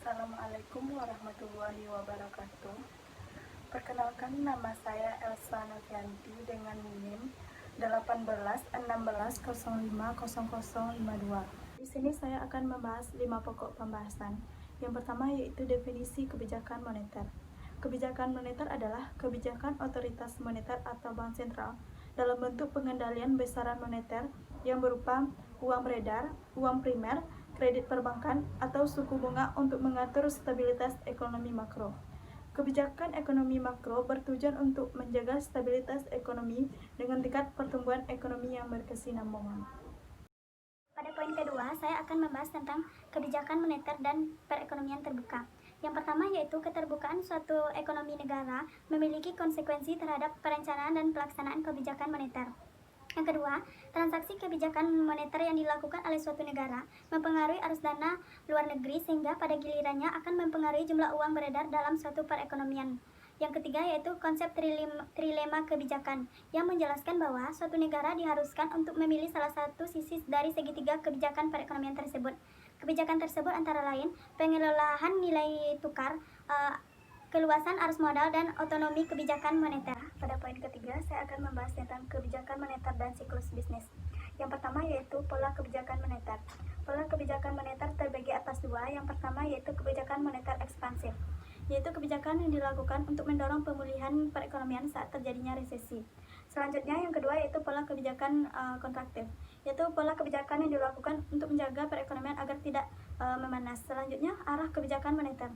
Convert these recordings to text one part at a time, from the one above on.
Assalamualaikum warahmatullahi wabarakatuh. Perkenalkan, nama saya Elsa Novianti dengan NIM 1816050052. Di sini saya akan membahas 5 pokok pembahasan. Yang pertama yaitu definisi kebijakan moneter. Kebijakan moneter adalah kebijakan otoritas moneter atau bank sentral dalam bentuk pengendalian besaran moneter yang berupa uang beredar, uang primer, kredit perbankan, atau suku bunga untuk mengatur stabilitas ekonomi makro. Kebijakan ekonomi makro bertujuan untuk menjaga stabilitas ekonomi dengan tingkat pertumbuhan ekonomi yang berkesinambungan. Pada poin kedua, saya akan membahas tentang kebijakan moneter dan perekonomian terbuka. Yang pertama yaitu keterbukaan suatu ekonomi negara memiliki konsekuensi terhadap perencanaan dan pelaksanaan kebijakan moneter. Yang kedua, transaksi kebijakan moneter yang dilakukan oleh suatu negara mempengaruhi arus dana luar negeri sehingga pada gilirannya akan mempengaruhi jumlah uang beredar dalam suatu perekonomian. Yang ketiga yaitu konsep trilema kebijakan yang menjelaskan bahwa suatu negara diharuskan untuk memilih salah satu sisi dari segitiga kebijakan perekonomian tersebut. Kebijakan tersebut antara lain pengelolaan nilai tukar, keluasan arus modal, dan otonomi kebijakan moneter. Pada poin ketiga, saya akan membahas tentang kebijakan moneter dan siklus bisnis. Yang pertama yaitu pola kebijakan moneter. Pola kebijakan moneter terbagi atas dua. Yang pertama yaitu kebijakan moneter ekspansif, yaitu kebijakan yang dilakukan untuk mendorong pemulihan perekonomian saat terjadinya resesi. Selanjutnya yang kedua yaitu pola kebijakan kontraktif, yaitu pola kebijakan yang dilakukan untuk menjaga perekonomian agar tidak memanas. Selanjutnya arah kebijakan moneter.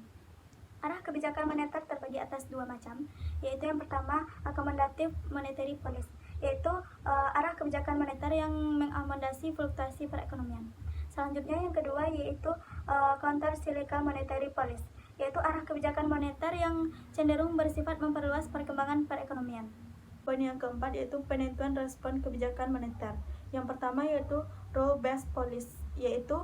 Arah kebijakan moneter terbagi atas dua macam, yaitu yang pertama accommodative monetary policy, yaitu arah kebijakan moneter yang mengakomodasi fluktuasi perekonomian. Selanjutnya yang kedua yaitu counter cyclical monetary policy, yaitu arah kebijakan moneter yang cenderung bersifat memperluas perkembangan perekonomian. Poin yang keempat yaitu penentuan respon kebijakan moneter. Yang pertama yaitu rule based policy, yaitu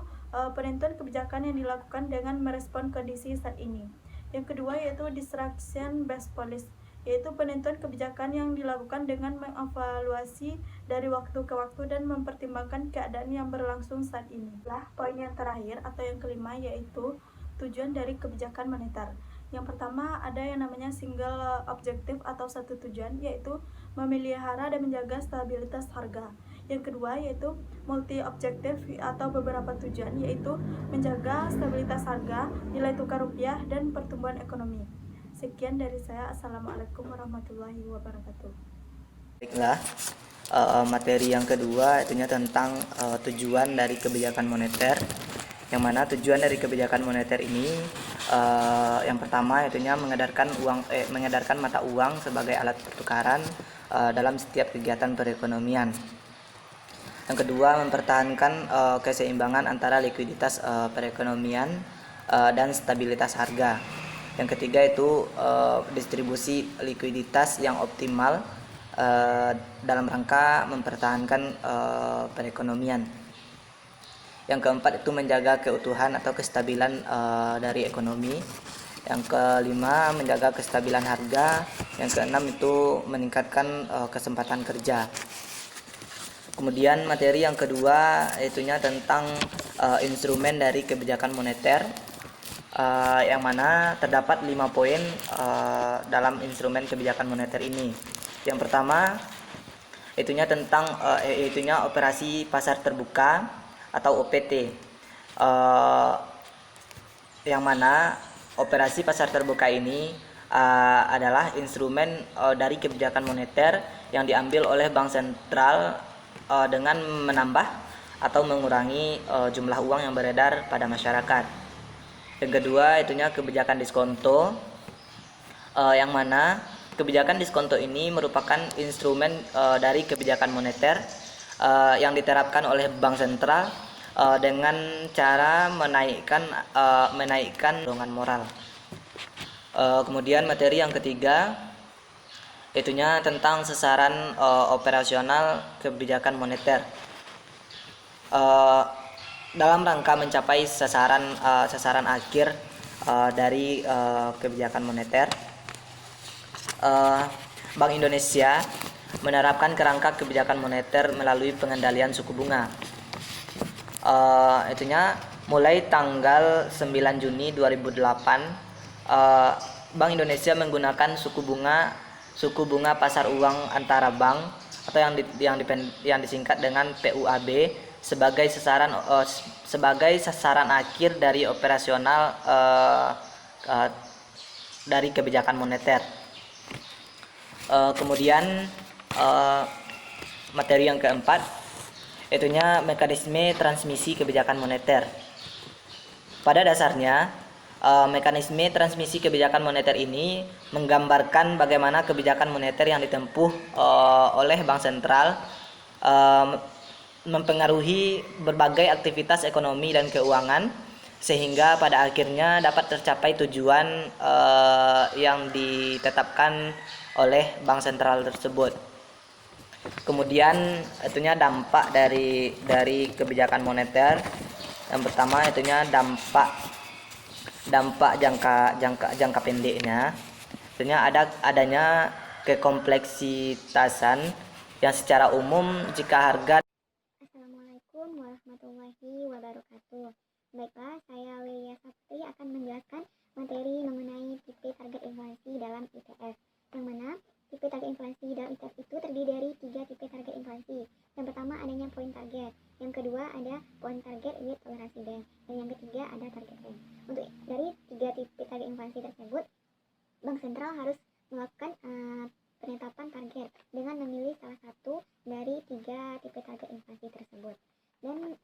penentuan kebijakan yang dilakukan dengan merespon kondisi saat ini. Yang kedua yaitu distraction based policy, yaitu penentuan kebijakan yang dilakukan dengan mengevaluasi dari waktu ke waktu dan mempertimbangkan keadaan yang berlangsung saat ini. Poin yang terakhir atau yang kelima yaitu tujuan dari kebijakan moneter. Yang pertama ada yang namanya single objective atau satu tujuan, yaitu memelihara dan menjaga stabilitas harga. Yang kedua yaitu multi objective atau beberapa tujuan, yaitu menjaga stabilitas harga, nilai tukar rupiah, dan pertumbuhan ekonomi. Sekian dari saya. Assalamualaikum warahmatullahi wabarakatuh. Baiklah, materi yang kedua itunya tentang tujuan dari kebijakan moneter. Yang mana tujuan dari kebijakan moneter ini yang pertama itunya mengedarkan mata uang sebagai alat pertukaran dalam setiap kegiatan perekonomian. Yang kedua, mempertahankan keseimbangan antara likuiditas perekonomian dan stabilitas harga. Yang ketiga itu distribusi likuiditas yang optimal dalam rangka mempertahankan perekonomian. Yang keempat itu menjaga keutuhan atau kestabilan dari ekonomi. Yang kelima, menjaga kestabilan harga. Yang keenam itu meningkatkan kesempatan kerja. Kemudian materi yang kedua itunya tentang instrumen dari kebijakan moneter, yang mana terdapat 5 poin dalam instrumen kebijakan moneter ini. Yang pertama itunya tentang operasi pasar terbuka atau OPT, yang mana operasi pasar terbuka ini adalah instrumen dari kebijakan moneter yang diambil oleh bank sentral dengan menambah atau mengurangi jumlah uang yang beredar pada masyarakat. Yang kedua itunya kebijakan diskonto, yang mana kebijakan diskonto ini merupakan instrumen dari kebijakan moneter yang diterapkan oleh bank sentral dengan cara menaikkan dorongan moral. Kemudian materi yang ketiga itunya tentang sasaran operasional kebijakan moneter, dalam rangka mencapai sasaran akhir dari kebijakan moneter, Bank Indonesia menerapkan kerangka kebijakan moneter melalui pengendalian suku bunga. Itunya mulai tanggal 9 Juni 2008, Bank Indonesia menggunakan suku bunga pasar uang antara bank atau yang disingkat dengan PUAB sebagai sasaran akhir dari operasional dari kebijakan moneter. Kemudian materi yang keempat, itunya mekanisme transmisi kebijakan moneter. Pada dasarnya, mekanisme transmisi kebijakan moneter ini menggambarkan bagaimana kebijakan moneter yang ditempuh oleh Bank Sentral mempengaruhi berbagai aktivitas ekonomi dan keuangan, sehingga pada akhirnya dapat tercapai tujuan yang ditetapkan oleh Bank Sentral tersebut. Kemudian itunya dampak dari kebijakan moneter. Yang pertama itunya dampak jangka pendeknya. Itunya adanya kekompleksitasan yang secara umum jika harga. Assalamualaikum warahmatullahi wabarakatuh. Baiklah, saya Lilia Sapti akan menjelaskan materi mengenai tipe target inflasi dalam ITF, yang mana tipe target inflasi dalam ITF itu terdiri dari 3 tipe target inflasi. Yang pertama adanya point target, yang kedua ada point target with tolerance band, dan yang ketiga ada target range. Untuk dari 3 tipe target inflasi tersebut, Bank Sentral harus melakukan penetapan target dengan memilih salah satu dari 3 tipe target inflasi tersebut. Dan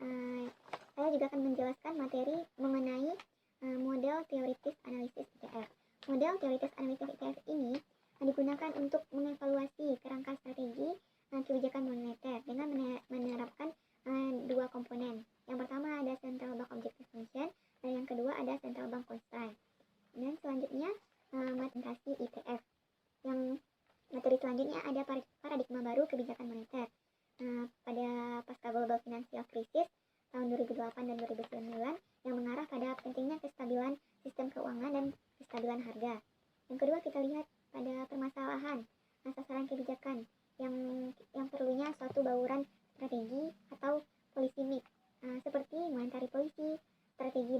saya juga akan menjelaskan materi mengenai model teoritis analisis ITF. Model teoritis analisis ITF ini digunakan untuk mengevaluasi kerangka strategi kebijakan moneter dengan menerapkan 2 komponen. Yang pertama ada central bank objective function, dan yang kedua ada central bank constraint. Dan selanjutnya materi ITF. Yang materi selanjutnya ada paradigma baru kebijakan moneter. Pada pasca global financial crisis tahun 2008 dan 2009 yang mengarah pada pentingnya kestabilan sistem keuangan dan kestabilan harga. Yang kedua kita lihat pada permasalahan sasaran kebijakan yang perlunya suatu bauran strategi atau policy mix seperti monetary policy, strategi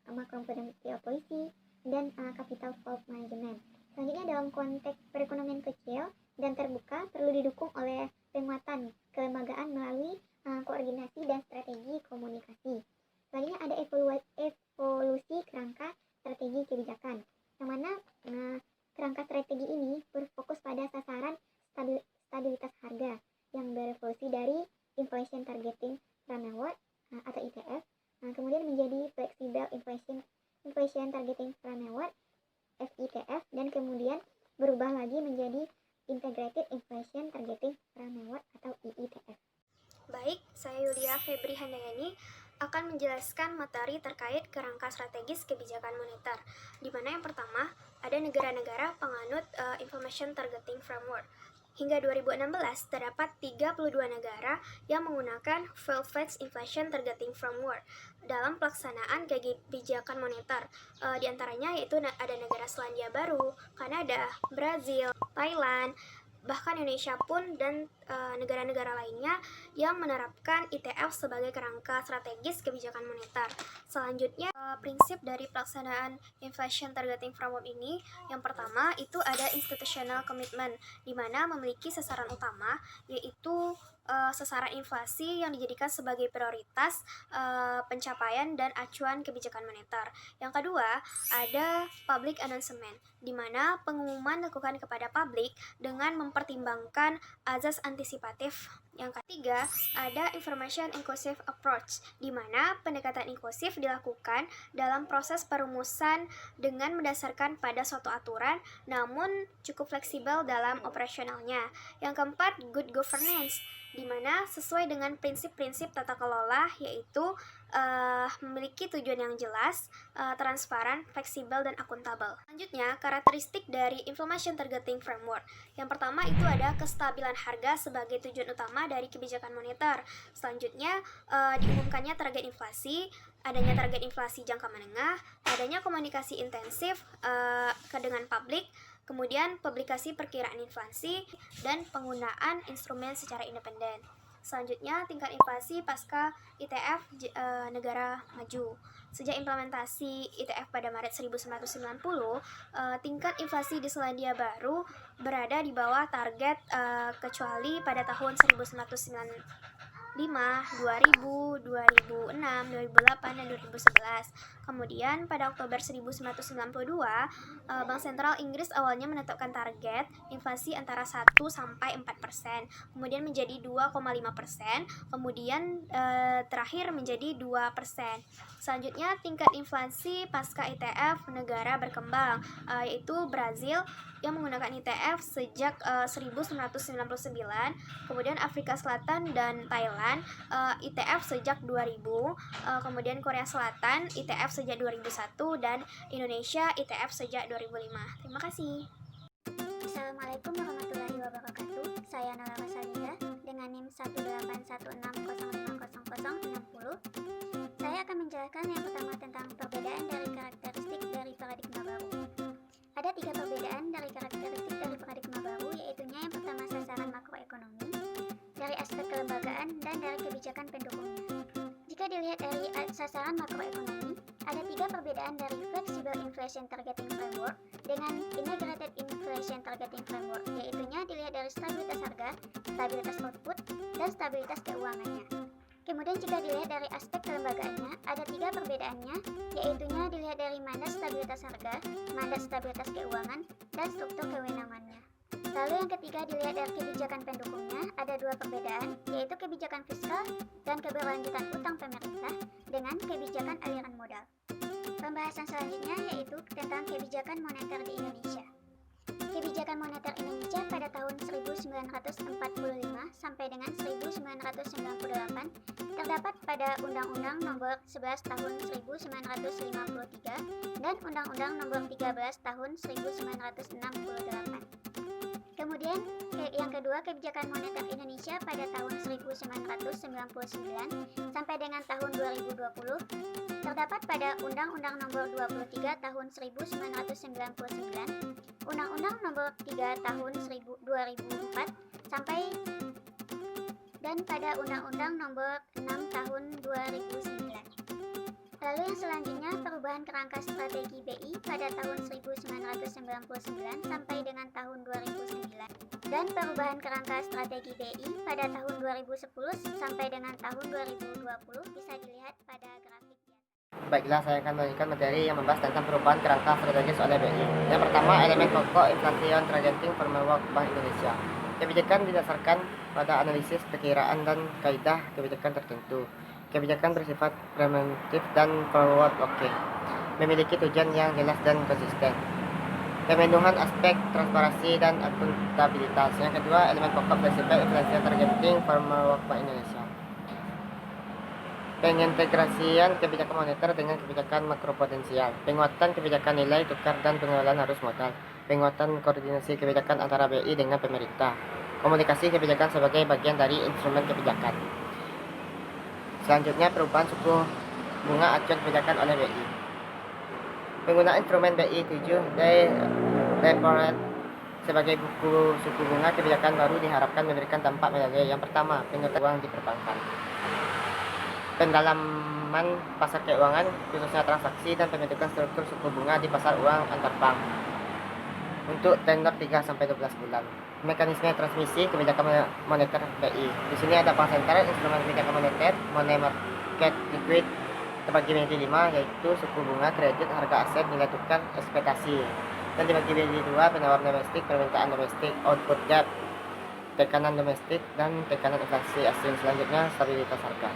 macroprudential policy, dan capital flow management. Selanjutnya dalam konteks perekonomian kecil dan terbuka perlu didukung oleh penguatan kelembagaan melalui koordinasi dan strategi komunikasi. Selanjutnya ada evolusi kerangka strategi kebijakan, yang mana kerangka strategi ini berfokus pada sasaran stabilitas harga yang berevolusi dari inflation targeting framework atau ITF, kemudian menjadi flexible inflation targeting framework FITF, dan kemudian berubah lagi menjadi integrated inflation targeting framework atau IITF. Baik, saya Yulia Febri Handayani akan menjelaskan materi terkait kerangka strategis kebijakan moneter, di mana yang pertama ada negara-negara penganut Information Targeting Framework. Hingga 2016, terdapat 32 negara yang menggunakan Full-Fledged Inflation Targeting Framework dalam pelaksanaan kebijakan moneter. Di antaranya yaitu ada negara Selandia Baru, Kanada, Brazil, Thailand, bahkan Indonesia pun, dan negara-negara lainnya yang menerapkan ITF sebagai kerangka strategis kebijakan moneter. Selanjutnya, prinsip dari pelaksanaan Inflation Targeting Framework ini, yang pertama itu ada institutional commitment, di mana memiliki sasaran utama yaitu sasaran inflasi yang dijadikan sebagai prioritas pencapaian dan acuan kebijakan moneter. Yang kedua, ada public announcement, di mana pengumuman dilakukan kepada publik dengan mempertimbangkan azas antisipatif. Yang ketiga, ada information inclusive approach, di mana pendekatan inklusif dilakukan dalam proses perumusan dengan mendasarkan pada suatu aturan, namun cukup fleksibel dalam operasionalnya. Yang keempat, good governance, di mana sesuai dengan prinsip-prinsip tata kelola, yaitu memiliki tujuan yang jelas, transparan, fleksibel, dan akuntabel. Selanjutnya, karakteristik dari Information Targeting Framework. Yang pertama itu ada kestabilan harga sebagai tujuan utama dari kebijakan moneter. Selanjutnya, diumumkannya target inflasi, adanya target inflasi jangka menengah, adanya komunikasi intensif dengan publik, kemudian publikasi perkiraan inflasi, dan penggunaan instrumen secara independen. Selanjutnya, tingkat inflasi pasca ITF negara maju. Sejak implementasi ITF pada Maret 1990, tingkat inflasi di Selandia Baru berada di bawah target kecuali pada tahun 1995, 2000, 2006, 2008, dan 2011. Kemudian pada Oktober 1992, Bank Sentral Inggris awalnya menetapkan target inflasi antara 1 sampai 4%, kemudian menjadi 2,5%, kemudian terakhir menjadi 2%. Selanjutnya, tingkat inflasi pasca ITF negara berkembang, yaitu Brazil yang menggunakan ITF sejak 1999, kemudian Afrika Selatan dan Thailand ITF sejak 2000, kemudian Korea Selatan ITF sejak 2001, dan Indonesia ITF sejak 2005. Terima kasih. Assalamualaikum warahmatullahi wabarakatuh. Saya Nala Masalinda dengan NIM 181605060. Saya akan menjelaskan yang pertama tentang perbedaan dari karakteristik dari paradigma baru. Ada 3 perbedaan dari karakteristik dari paradigma baru, yaitu yang pertama sasaran makroekonomi, dari aspek kelembagaan, dan dari kebijakan pendukungnya. Jika dilihat dari sasaran makroekonomi, ada 3 perbedaan dari Flexible Inflation Targeting Framework dengan Integrated Inflation Targeting Framework, yaitu dilihat dari stabilitas harga, stabilitas output, dan stabilitas keuangannya. Kemudian jika dilihat dari aspek kelembagaannya, ada 3 perbedaannya, yaitu dilihat dari mandat stabilitas harga, mandat stabilitas keuangan, dan struktur kewenangannya. Lalu yang ketiga dilihat dari kebijakan pendukungnya, ada 2 perbedaan, yaitu kebijakan fiskal dan keberlanjutan utang pemerintah dengan kebijakan aliran modal. Pembahasan selanjutnya yaitu tentang kebijakan moneter di Indonesia. Kebijakan moneter Indonesia pada tahun 1945 sampai dengan 1998 terdapat pada Undang-Undang Nomor 11 Tahun 1953 dan Undang-Undang Nomor 13 Tahun 1968. Kemudian yang kedua, kebijakan moneter Indonesia pada tahun 1999 sampai dengan tahun 2020 terdapat pada Undang-Undang Nomor 23 Tahun 1999, Undang-Undang Nomor 3 Tahun 2004 sampai dan pada Undang-Undang Nomor 6 Tahun 2009. Lalu yang selanjutnya, perubahan kerangka strategi BI pada tahun 1999 sampai dengan tahun 2009 dan perubahan kerangka strategi BI pada tahun 2010 sampai dengan tahun 2020 bisa dilihat pada grafik. Baiklah, saya akan melanjutkan materi yang membahas tentang perubahan kerangka strategis oleh BI. Yang pertama, elemen pokok Inflation Targeting Framework Bank Indonesia. Kebijakan didasarkan pada analisis perkiraan dan kaidah kebijakan tertentu. Kebijakan bersifat preventif dan forward-looking, memiliki tujuan yang jelas dan konsisten. Pemenuhan aspek transparansi dan akuntabilitas. Yang kedua, elemen pokok Flexible Inflation Targeting Framework Bank Indonesia. Pengintegrasian kebijakan moneter dengan kebijakan makroprudensial, penguatan kebijakan nilai tukar dan pengelolaan arus modal, penguatan koordinasi kebijakan antara BI dengan pemerintah, komunikasi kebijakan sebagai bagian dari instrumen kebijakan. Selanjutnya, perubahan suku bunga acuan kebijakan oleh BI. Penggunaan instrumen BI 7 Day Repo Rate sebagai buku suku bunga kebijakan baru diharapkan memberikan dampak melalui yang pertama, penyertaan uang di perbankan, pendalaman pasar keuangan khususnya transaksi dan pembentukan struktur suku bunga di pasar uang antar bank untuk tenor 3-12 bulan. Mekanisme transmisi kebijakan moneter BI. Di sini ada bank sentral, instrumen kebijakan moneter, money market liquid terbagi menjadi 5, yaitu suku bunga, kredit, harga aset, nilai tukar, ekspektasi. Dan dibagi menjadi 2, penawar domestik, permintaan domestik, output gap, tekanan domestik, dan tekanan inflasi asing. Selanjutnya, stabilitas harga.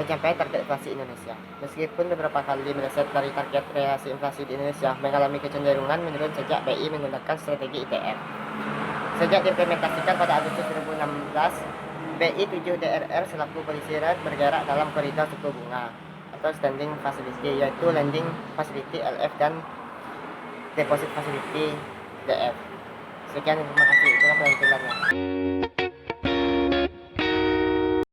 Pencapaian target inflasi Indonesia. Meskipun beberapa kali meleset dari target realisasi inflasi di Indonesia mengalami kecenderungan menurun sejak BI menggunakan strategi ITF. Sejak diimplementasikan pada Agustus 2016, BI 7DRR selaku polisi rate bergerak dalam koridor suku bunga atau standing facility, yaitu lending facility LF dan deposit facility DF. Sekian, terima kasih. Itulah penampilannya.